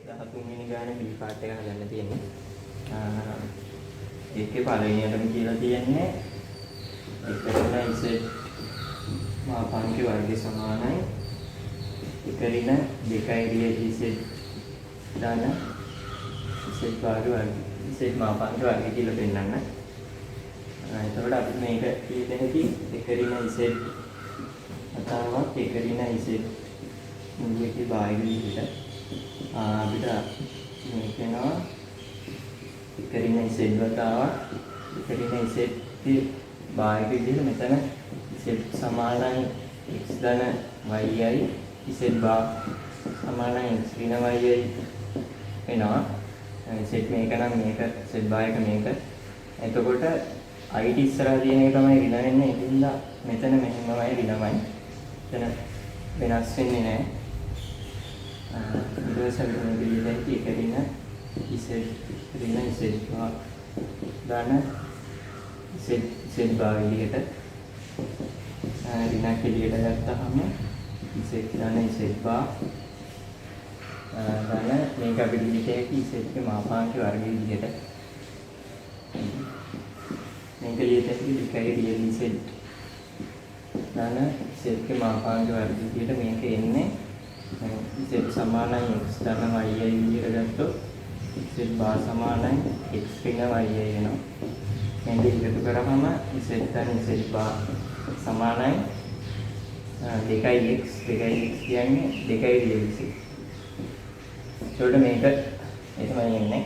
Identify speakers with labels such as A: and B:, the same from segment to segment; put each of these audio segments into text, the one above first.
A: 13 වෙනි ගානේ B part එක හදන්න තියෙන්නේ. ඒකේ පළවෙනියටම කියලා තියෙන්නේ එකරින Z මාපාංක වර්ගය සමානයි එකරින 2 Z දාන Z භාග වර්ගය Z මාපාංක වර්ගය කියලා පෙන්නන්න. එතකොට අපිට මේක කියදෙනදී එකරින Z අතාවක් එකරින Z මුලකේ භාගය විදිහට අපිට මේක වෙනවා එකරින Z වතාවක් එකරින Z ගේ භාගය විදිහට මෙතන Z සමානයි x ධන yයි z භාග සමානයි x ඍණ yයි වෙනවා. z මේක නම් මේක z භාගයක මේක. එතකොට it ඉස්සරහා තියෙන එක තමයි ඍණ වෙන්නේ. ඒකින්ද මෙතන මෙහෙමමයි ඍණමයි. එතන වෙනස් වෙන්නේ නැහැ. ඊට පස්සේ අපිට මේක ලියලා එකරින z ඍණ z භාග ධන z භාග විදිහට ඍණක් එළියට ගත්තාම z ධන z භාග ධන මේක අපිට ලියන්නේ z ගේ මාපාංක වර්ගය විදිහට. මේක ලියන්නේ දෙකයි රියල් z ධන z ගේ මාපාංක වර්ගය විදිහට මේක එන්නේ z සමානයි x ධන y විදිහට ගත්තොත් z භාග සමානයි x ඍණ y වෙනවා. මේක එකතු කරාම z ධන z භාග සමානයි 2x කියන්නේ 2 රියල් z. ඒකට මේක එතමයි එන්නේ.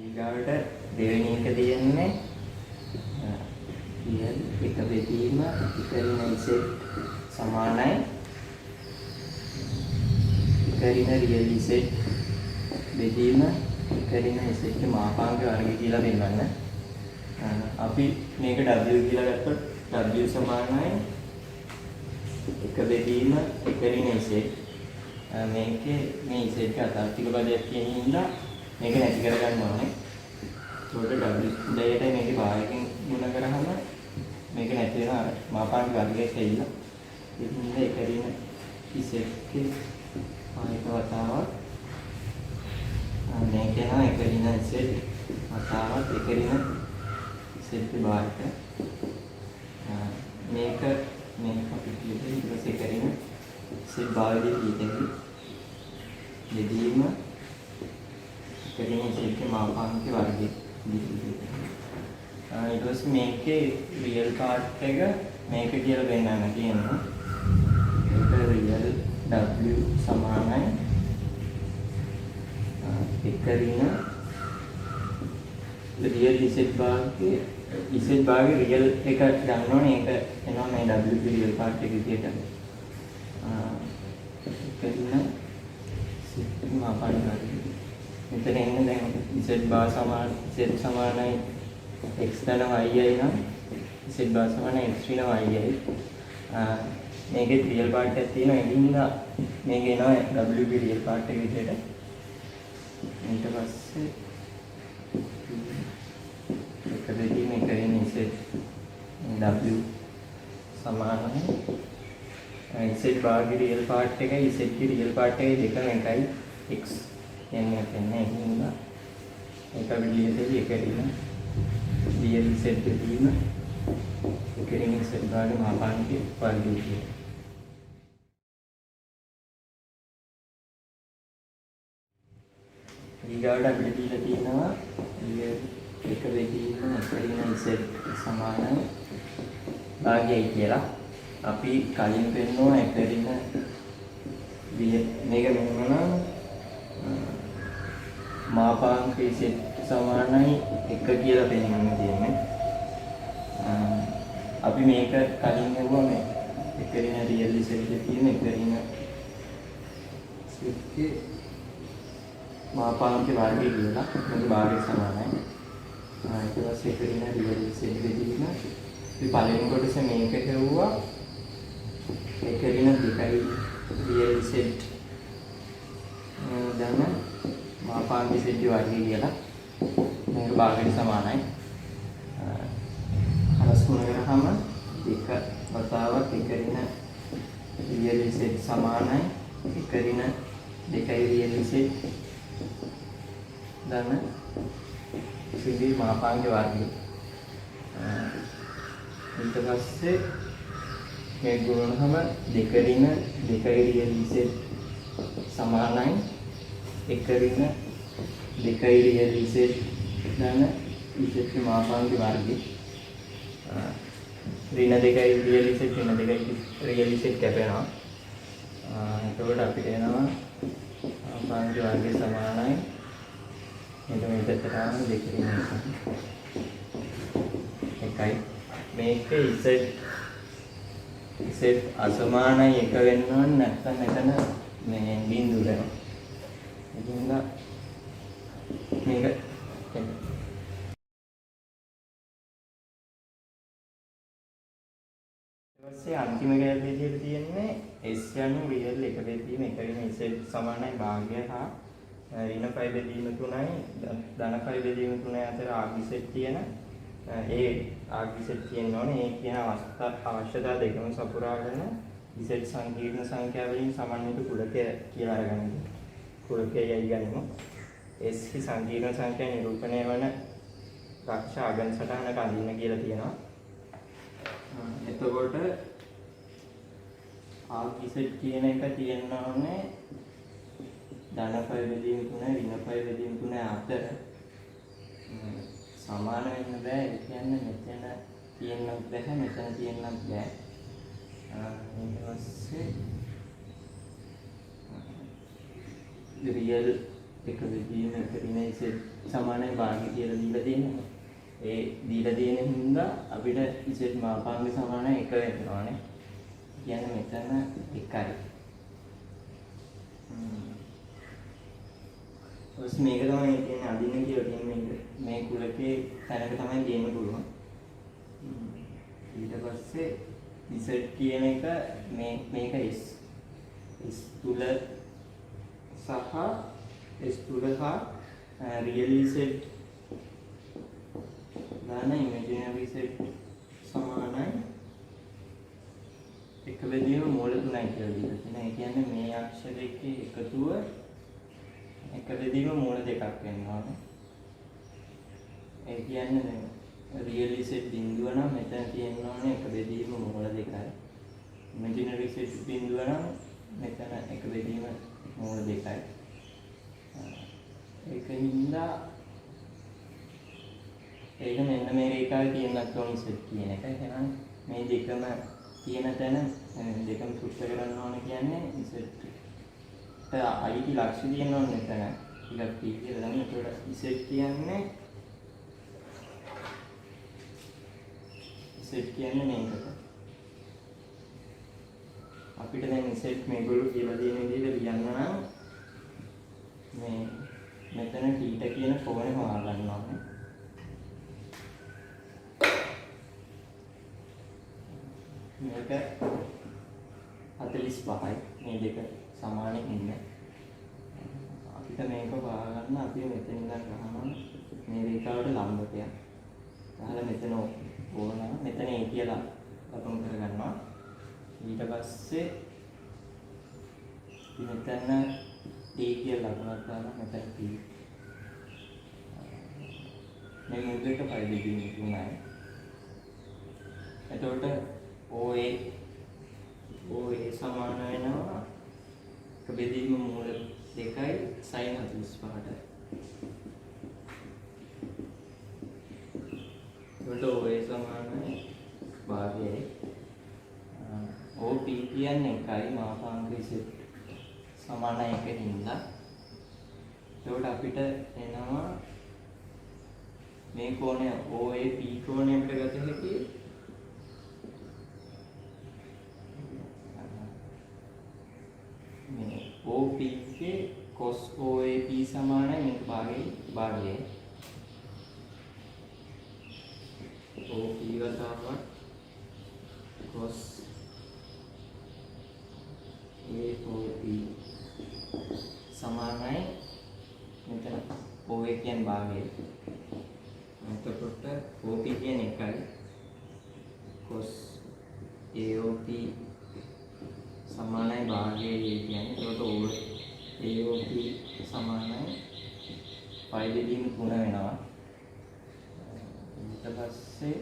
A: ඊගාවට දෙවෙනි එක දෙන්නේ රියල් එක බෙදීම එකරින z සමානයි එකරින රියල් z බෙදීම එකරින z ගේ මාපාංක වර්ගය කියලා දෙන්නන්න. අපි මේක w කියලා ගත්තොත් w සමානයි එක බෙදීම එකරින z. මේකේ මේ z ගේ අතාර්ථික පදයක් කියන හින්දා මේක නැති කරගන්න ඕනේ. ඒකට w දෙයට මේකේ භාගයෙන් ගුණ කරාම මේක නැති වෙන මාපාංක වර්ගයේ කියලා. ඉතින් එකරින z ගේ ආයත වතාවක් මේක යනවා එකරින z වතාවක් එකරින z ගේ භාගයට මේක අපිට ඊට පස්සේ එකරින z භාගයේ ඊටදී දෙදීම එකරින z ගේ මාපාංක වර්ගය ඊට පස්සේ මේකේ රියල් පාර්ට් එක මේක කියලා දෙන්නන්න තියෙනවා. ඒක රියල් w සමානයි එකරින රියල් z භාගයේ z භාගයේ රියල් එක ගන්න ඕනේ. ඒක එනවා මේ w රියල් පාර්ට් එක විදියට. එකරින z මාපාංක වර්ගය. මෙතන එන්නේ දැන් z භාග සමානයි x ධන yයි නම් z භාග සමානයි x ඍණ yයි. මේකේ රියල් පාර්ට් එකක් තියෙනවා. ඒ හින්දා මේක එනවා w රියල් පාර්ට් එක විදියට. ඊට පස්සේ එක දෙකකින් එකරින් z w සමානයි z භාගයේ රියල් පාර්ට් එකයි z ගේ රියල් පාර්ට් එකයි දෙකම එකයි x කියන්නේ නැහැ. ඒ හින්දා ඒක අපි ලියන්නේ එකරින් රියල් z දෙකීම එකරින් z භාගයේ මාපාංක වර්ගය විදියට. ඊගාවට අපිට දීලා තියෙනවා එක බෙදීම එකරින z සමානයි භාගයයි කියලා. අපි කලින් පෙන්නුවා එකරින මේක මෙන්න මාපාංක z සමානයි 1 කියලා පෙන්වන්න තියෙන්නේ. අපි මේක කලින් හෙව්වා මේ එකරින රියල් z එකේ තියෙන එකරින z ගේ මාපාංක වර්ගය කියලා. මේක භාගය සමානයි. ඊට පස්සේ එකරින රියල් z බෙදීම අපි පළවෙනි කොටසේ මේක හෙව්වා එකරින 2 රියල් z ධන මාපාංක z වර්ගය කියලා. මේක භාගයට සමානයි. හරස් ගුණ කරාම 2 වතාවක් එකරින real z සමානයි එක ඍණ 2යි real z ධන සිද්ධි මාපාංක වර්ගය. ඊට පස්සේ මේ ගුණනම 2 ඍණ 2යි real z සමානයි එක ඍණ 2යි real z ධන z මාපාංක වර්ගය. ඍණ 2යි real z ඍණ 2යි real z කැපෙනවා. එතකොට අපිට එනවා මාපාංක වර්ගය සමානයි මේක මේ පැත්තට ආවම 2 ඍණ 1යි. මේක z අසමානයි 1 වෙන්න ඕන නැත්නම් එතන මේ බිඳුව වෙනවා. එතන මේක ඊපස්සේ අන්තිම ගැළපෙන්නේ තියෙන්නේ s යනු රියල් එක බෙදීම එක වෙන z සමානයි භාගය හා ඍණ පය බෙදීම 3යි ධන පය බෙදීම 3යි අතර ආග්ගිසෙට් තියෙන ඒ ආග්ගිසෙට් තියෙන්න ඕනේ. ඒ කියන අවශ්‍යතා දෙකම සපුරාගෙන z සංකීර්ණ සංඛ්‍යා වලින් සමන්විත කුලකය කියලා අරගන්න. කුලකයයි ගනිමු. s කි සංකීර්ණ සංඛ්‍යා නිරූපණය වන රක්ෂ ආගම් සටහනක අඳින්න කියලා තියෙනවා. එතකොට ආග්ගිසෙට් කියන එක තියෙන්න ඕනේ ධන පය බෙදීම 3 ඍණ පය බෙදීම 3 අතර සමාන වෙන්න බෑ. ඒ කියන්නේ මෙතන තියෙන්නත් බෑ මෙතන තියෙන්නත් බෑ. ඊට පස්සේ රියල් එක බෙදීම එක ඍණ z සමානයි භාගය කියලා දීලා තියෙනවා. ඒ දීලා තියෙන හින්දා අපිට z මාපාංග සමානයි 1 වෙන්න ඕනේ. කියන්නේ මෙතන 1යි. ඔස් මේක තමයි කියන්නේ අදින්න කියලා කියන්නේ මේ කුලකේ තැනක තමයි ගේන්න පුළුවන්. ඊට පස්සේ z කියන එක මේක s තුල සහ s තුල හා real z ධන imaginary z සමානයි එක බෙදීම මූල 3යි කියලා දීලා තියෙනවා. ඒ කියන්නේ මේ අක්ෂර දෙකේ එකතුව එක බෙදීම මූල 2ක් වෙන්න ඕනේ. ඒ කියන්නේ දැන් real z බිඳුව නම් මෙතන තියෙන්න ඕනේ එක බෙදීම මූල 2යි. imaginary z බිඳුව නම් මෙතන එක බෙදීම මූල 2යි. ඒකින්ද ඒක මෙන්න මේ රේඛාවේ තියෙනත් ඕනේ z කියන එක. එහෙනම් මේ දෙකම තියෙන තැන දෙකම සුත්ත කරන්න ඕනේ කියන්නේ z අයිති ලක්ෂ තියෙන්න ඕනේ මෙතන. ටිකක් කියලා ගන්න. ඒකට z කියන්නේ මේකට. අපිට දැන් z මේගොල්ලෝ කියලා දෙන විදිහට ලියන්න නම් මේ මෙතන θ කියන කෝණය හොයාගන්න ඕනේ. මේක 45යි. මේ දෙක සමාන ඉන්නේ. අපිට මේක හොයාගන්න අපි මෙතන ඉඳන් ගහනවා මේ රේඛාවට ලම්බකයක්. ගහලා මෙතන ඕන මෙතන A කියලා ලකුණු කරගන්නවා. ඊට පස්සේ මෙතන D කියලා ලකුණක් දාලා මෙතන P. මේ මුද්‍රක පය බෙදීම 3යි. එතකොට OA සමාන වෙනවා එක බෙදීම මූල 2යි sin 45ට. එතකොට OA සමානයි භාගයයි OP කියන්නේ 1යි මාපාංක z සමානයි 1 හින්දා. එතකොට අපිට එනවා මේ කෝණය OAP කෝණයට ගත හැකි මේ OP के cos OAP සමානයි මේක භාගයයි OP ගතාවක් cos AOP සමානයි මෙතන OA කියන්නේ භාගයයි. එතකොට OP කියන්නේ 1යි cos AOP සමානයි භාගයේ කියන්නේ. ඒකට AOP සමානයි 5 බෙදීම 3 වෙනවා. ඊට පස්සේ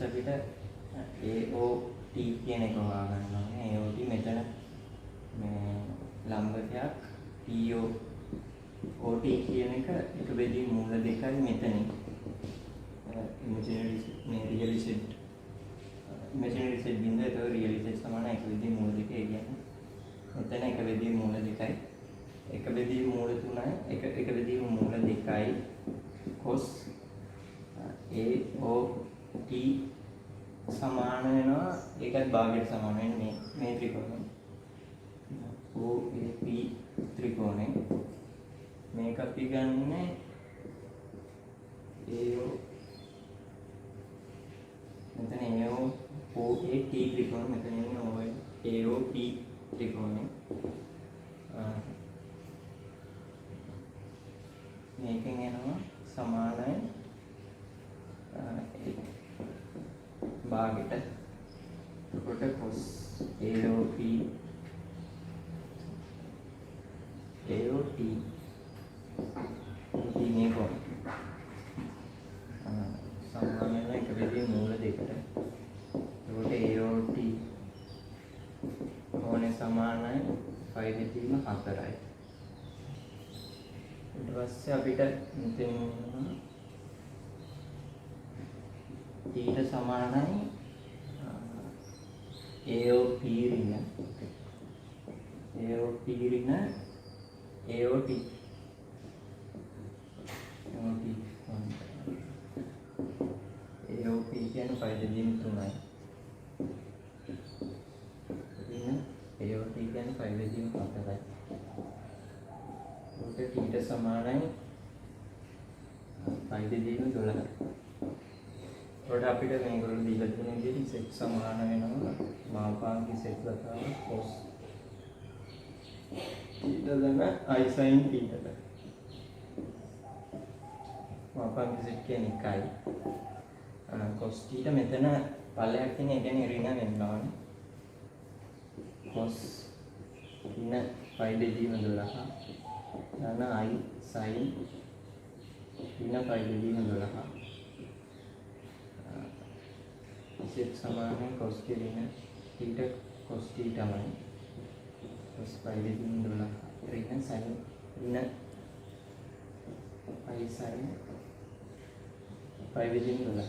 A: අපිට AOT කියන එක හොයාගන්න ඕනේ. AOT මෙතන මේ ලම්බකයක් OT කියන එක එක බෙදීම මූල දෙකයි මෙතන. ඉමේජිනරි සෙට් බින්දුව ඒක රියල් සෙට් සමාන එක බෙදීම මූල දෙකයි කියන්නේ. මෙතන එක බෙදීම මූල දෙකයි. එක බෙදීම මූල තුනයි. එක බෙදීම මූල දෙකයි. cos AOT සමාන වෙනවා ඒකත් භාගයට සමාන වෙන්නේ මේ ත්‍රිකෝණය OAP ත්‍රිකෝණය මේක අපි ගන්නේ මෙතන OAT ත්‍රිකෝණය මෙතන එන්නේ AOP ත්‍රිකෝණය මේකෙන් එනවා සමානයි භාගයට කොට cos AOT මේ කොන සමාන වෙන එක බෙදීම මූල දෙකට. ඒකට AOT කොනේ සමානයි 5 බෙදීම 4යි. ඊට පස්සේ අපිට මෙතන ඊට සමානයි AOP ඍණ AOP කියන්නේ 5 බෙදීම 3යි. AOT කියන්නේ 5 බෙදීම 4යි. ඒකට ඊට සමානයි 5 බෙදීම 12යි. ඒකට අපිට මේගොල්ලෝ දීලා තියෙන විදිහට සෙට් සමාන වෙනවා මාපාංකික සෙට් වතාව cos θ දැන I sin θ. මාපාංකික සෙට් කියන්නේ 1යි. cos θ මෙතන පළයක් තියෙන ඒ කියන්නේ ඍණ වෙන්න ඕනේ. cos ඍණ 5 බෙදීම 12 ධන I sin ඍණ 5 බෙදීම 12 सेट समान है cos के ऋण थीटा cos थीटा में cos पाई बेदीम 12 ऋण sin ऋण पाई sin पाई बेदीम 12.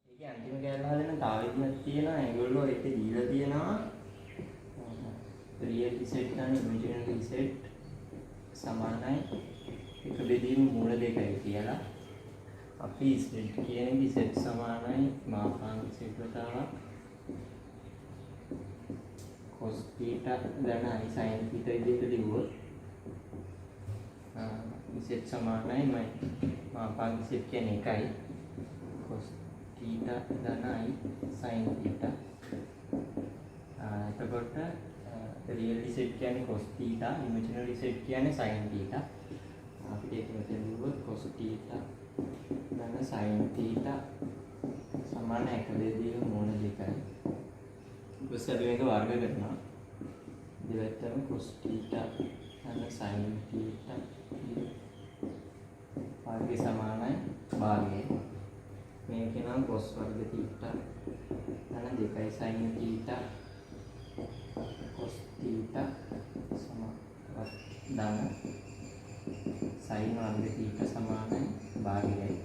A: ඒක අන්තිම කැලේ හදන තාවෙදියක් තියෙනවා. ඒගොල්ලෝ ඒක දීලා තියෙනවා. रियल सेट का इमेजिनरी सेट समानයි එක බෙදීම මූල දෙකයි කියලා. අපි සෙට් කියන්නේ සෙට් සමානයි මාපාංකික සෙට් වතාවක් cos θ ධන I sin θ විදිහට ලිව්වොත් සෙට් සමානයි මාපාංකික සෙට් කියන්නේ එකයි cos θ ධන I sin θ. එතකොට रियल सेट කියන්නේ cos θ इमेजिनरी सेट කියන්නේ sin θ. අපිට ඒක මෙතන දුවොත් cos θ ධන sin θ සමාන එක බෙදීම මූල දෙකයි. ඊපස්සේ අපි මේක වර්ග කරනවා. දෙවැත්තම cos θ ධන sin θ වර්ගය සමානයි භාගය. මේක නම් cos වර්ග θ ධන 2 sin θ cos theta sama dan sin वर्ग theta සමානයි භාගයයි.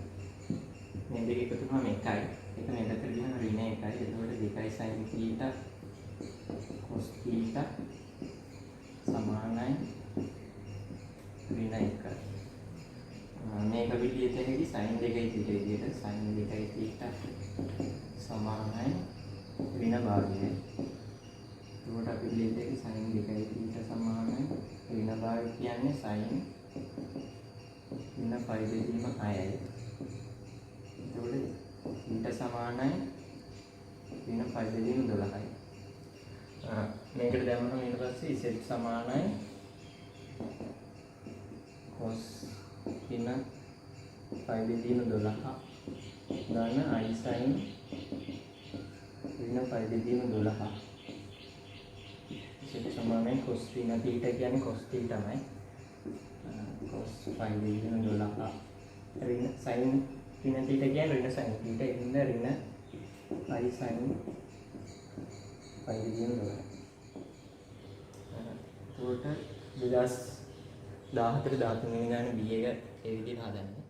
A: මේ දෙක එකතු වුණාම එකයි. ඒක මේ දෙකට ගියම ඍණ එකයි. එතකොට 2 sin theta cos theta සමානයි ඍණ 1. මේක විදිහට හැකි sin 2යි θ විදිහට sin 2යි θ සමානයි ඍණ භාගය. එතකොට අපි ලියද හැකි sin 2යි θ සමානයි ඍණ භාගය කියන්නේ sin ඍණ π බෙදීම 6යි. එතකොට θ සමානයි ඍණ π බෙදීම 12යි. මේකට දැම්මම ඊට පස්සේ z සමානයි cos ඍණ π බෙදීම 12 ධන i sin ඍණ π බෙදීම 12. z සමානයි cos ඍණ θ කියන්නේ cos θ තමයි. cos π බෙදීම 12 ඍණ sin ඍණ θ කියන්නේ ඍණ sin θ ඉන්න ඍණ i sin π බෙදීම 12. එතකොට 2014 13 වෙනි ගානේ B එක ඒ විදිහට හදන්නේ.